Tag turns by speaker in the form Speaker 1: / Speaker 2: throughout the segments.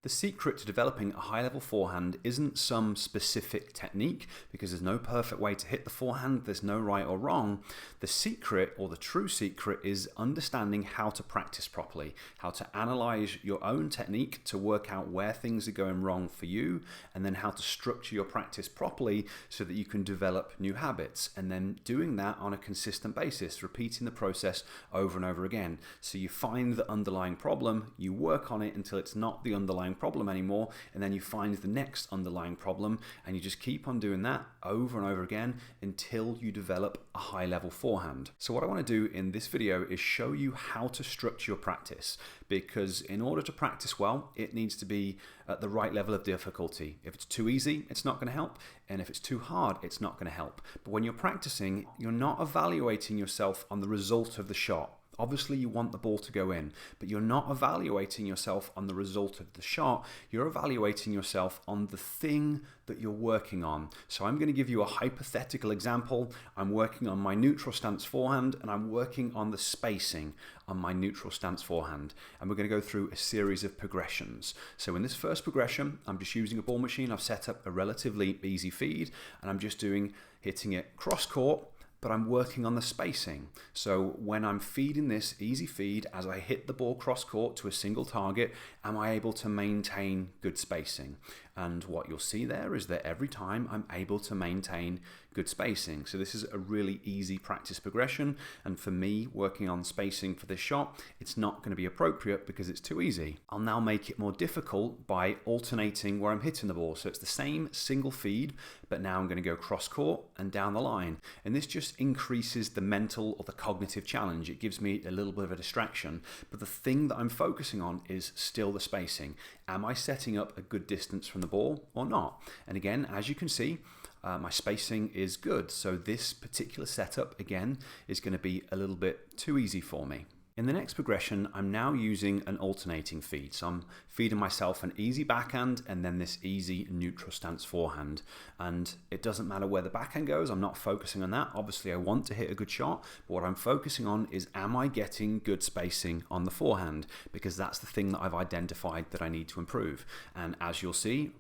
Speaker 1: The secret to developing a high-level forehand isn't some specific technique, because there's no perfect way to hit the forehand, there's no right or wrong. The secret, or the true secret, is understanding how to practice properly, how to analyze your own technique to work out where things are going wrong for you, and then how to structure your practice properly so that you can develop new habits, and then doing that on a consistent basis, repeating the process over and over again. So you find the underlying problem, you work on it until it's not the underlying problem anymore, and then you find the next underlying problem, and you just keep on doing that over and over again until you develop a high level forehand. So what I want to do in this video is show you how to structure your practice, because in order to practice well, it needs to be at the right level of difficulty. If it's too easy, it's not going to help, and if it's too hard, it's not going to help. But when you're practicing, you're not evaluating yourself on the result of the shot. Obviously, you want the ball to go in, but you're not evaluating yourself on the result of the shot. You're evaluating yourself on the thing that you're working on. So I'm going to give you a hypothetical example. I'm working on my neutral stance forehand, and I'm working on the spacing on my neutral stance forehand. And we're going to go through a series of progressions. So in this first progression, I'm just using a ball machine. I've set up a relatively easy feed, and I'm just hitting it cross court, but I'm working on the spacing. So when I'm feeding this easy feed, as I hit the ball cross court to a single target, am I able to maintain good spacing? And what you'll see there is that every time I'm able to maintain good spacing. So this is a really easy practice progression. And for me, working on spacing for this shot, it's not going to be appropriate because it's too easy. I'll now make it more difficult by alternating where I'm hitting the ball. So it's the same single feed, but now I'm going to go cross court and down the line. And this just increases the mental or the cognitive challenge. It gives me a little bit of a distraction, but the thing that I'm focusing on is still the spacing. Am I setting up a good distance from the ball or not? And again, as you can see, my spacing is good. So this particular setup, again, is going to be a little bit too easy for me. In the next progression, I'm now using an alternating feed. So I'm feeding myself an easy backhand and then this easy neutral stance forehand. And it doesn't matter where the backhand goes, I'm not focusing on that. Obviously, I want to hit a good shot, but what I'm focusing on is, am I getting good spacing on the forehand? Because that's the thing that I've identified that I need to improve. And as you'll see,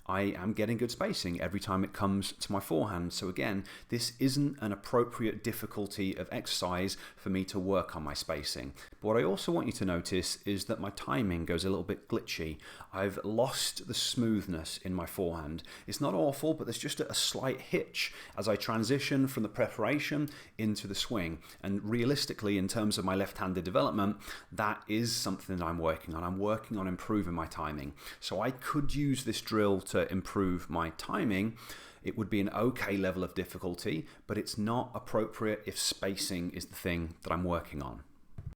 Speaker 1: I am getting good spacing every time it comes to my forehand. So again, this isn't an appropriate difficulty of exercise for me to work on my spacing. But what I also want you to notice is that my timing goes a little bit glitchy. I've lost the smoothness in my forehand. It's not awful, but there's just a slight hitch as I transition from the preparation into the swing. And realistically, in terms of my left-handed development, that is something that I'm working on. I'm working on improving my timing. So I could use this drill to improve my timing. It would be an okay level of difficulty, but it's not appropriate if spacing is the thing that I'm working on.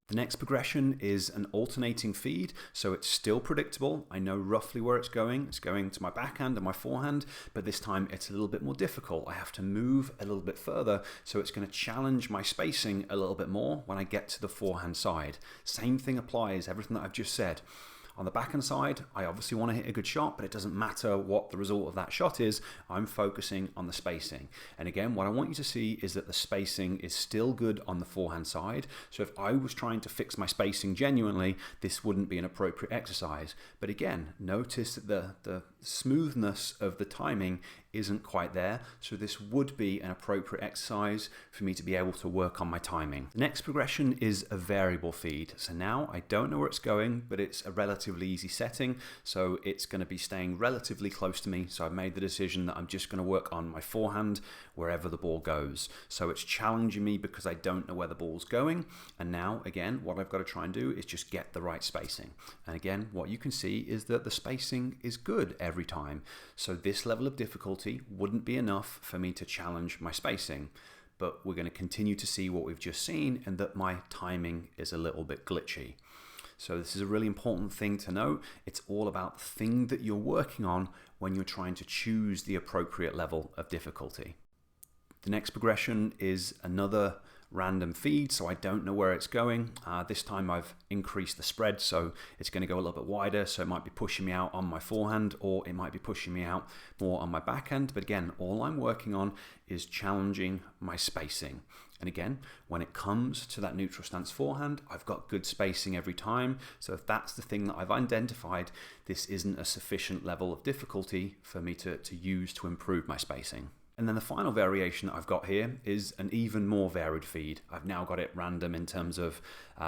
Speaker 1: The next progression is an alternating feed, so it's still predictable. I know roughly where it's going. It's going to my backhand and my forehand, but this time it's a little bit more difficult. I have to move a little bit further, so it's going to challenge my spacing a little bit more when I get to the forehand side. Same thing applies, everything that I've just said. On the backhand side, I obviously want to hit a good shot, but it doesn't matter what the result of that shot is. I'm focusing on the spacing. And again, what I want you to see is that the spacing is still good on the forehand side. So if I was trying to fix my spacing genuinely, this wouldn't be an appropriate exercise. But again, notice that the smoothness of the timing isn't quite there, so this would be an appropriate exercise for me to be able to work on my timing. The next progression is a variable feed. So now I don't know where it's going, but it's a relatively easy setting, so it's going to be staying relatively close to me. So I've made the decision that I'm just going to work on my forehand wherever the ball goes. So it's challenging me because I don't know where the ball's going, and now again what I've got to try and do is just get the right spacing. And again, what you can see is that the spacing is good every time. So this level of difficulty wouldn't be enough for me to challenge my spacing, but we're going to continue to see what we've just seen, and that my timing is a little bit glitchy. So this is a really important thing to know. It's all about the thing that you're working on when you're trying to choose the appropriate level of difficulty. The next progression is another random feed, so I don't know where it's going. This time I've increased the spread, so it's going to go a little bit wider, so it might be pushing me out on my forehand, or it might be pushing me out more on my backhand. But again, all I'm working on is challenging my spacing. And again, when it comes to that neutral stance forehand, I've got good spacing every time. So if that's the thing that I've identified, this isn't a sufficient level of difficulty for me to use to improve my spacing. And then the final variation that I've got here is an even more varied feed. I've now got it random in terms of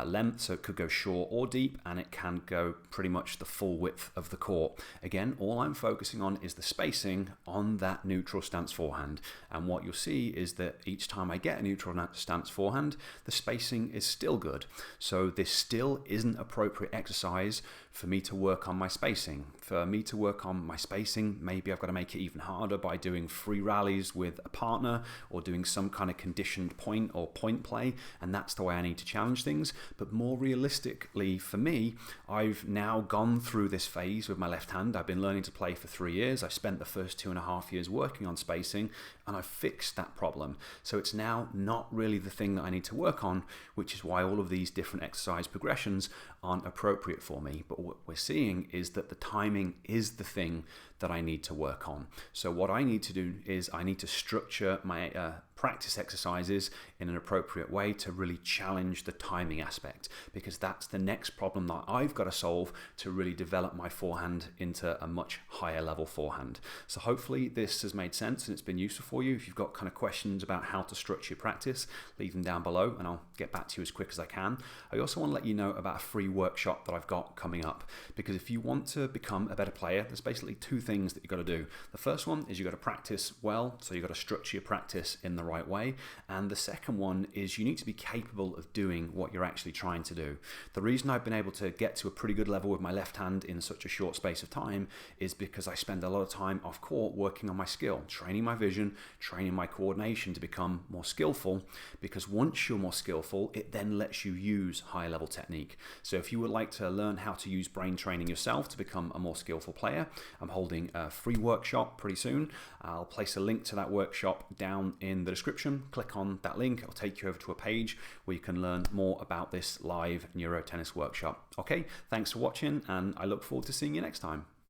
Speaker 1: length, so it could go short or deep, and it can go pretty much the full width of the court. Again, all I'm focusing on is the spacing on that neutral stance forehand. And what you'll see is that each time I get a neutral stance forehand, the spacing is still good. So this still isn't appropriate exercise for me to work on my spacing. For me to work on my spacing, maybe I've got to make it even harder by doing free rallies with a partner or doing some kind of conditioned point or point play, and that's the way I need to challenge things. But more realistically for me, I've now gone through this phase with my left hand. I've been learning to play for 3 years. I've spent the first 2.5 years working on spacing, and I've fixed that problem. So it's now not really the thing that I need to work on, which is why all of these different exercise progressions aren't appropriate for me. But what we're seeing is that the timing is the thing that I need to work on. So what I need to do is I need to structure my practice exercises in an appropriate way to really challenge the timing aspect, because that's the next problem that I've got to solve to really develop my forehand into a much higher level forehand. So hopefully this has made sense and it's been useful for you. If you've got kind of questions about how to structure your practice, leave them down below and I'll get back to you as quick as I can. I also want to let you know about a free workshop that I've got coming up, because if you want to become a better player, there's basically 2 things that you've got to do. The first one is you've got to practice well, so you've got to structure your practice in the right way. And the second one is you need to be capable of doing what you're actually trying to do. The reason I've been able to get to a pretty good level with my left hand in such a short space of time is because I spend a lot of time off court working on my skill, training my vision, training my coordination to become more skillful, because once you're more skillful, it then lets you use high level technique. So if you would like to learn how to use brain training yourself to become a more skillful player, I'm holding a free workshop pretty soon. I'll place a link to that workshop down in the description. Click on that link, it'll take you over to a page where you can learn more about this live neuro tennis workshop. Okay, thanks for watching and I look forward to seeing you next time.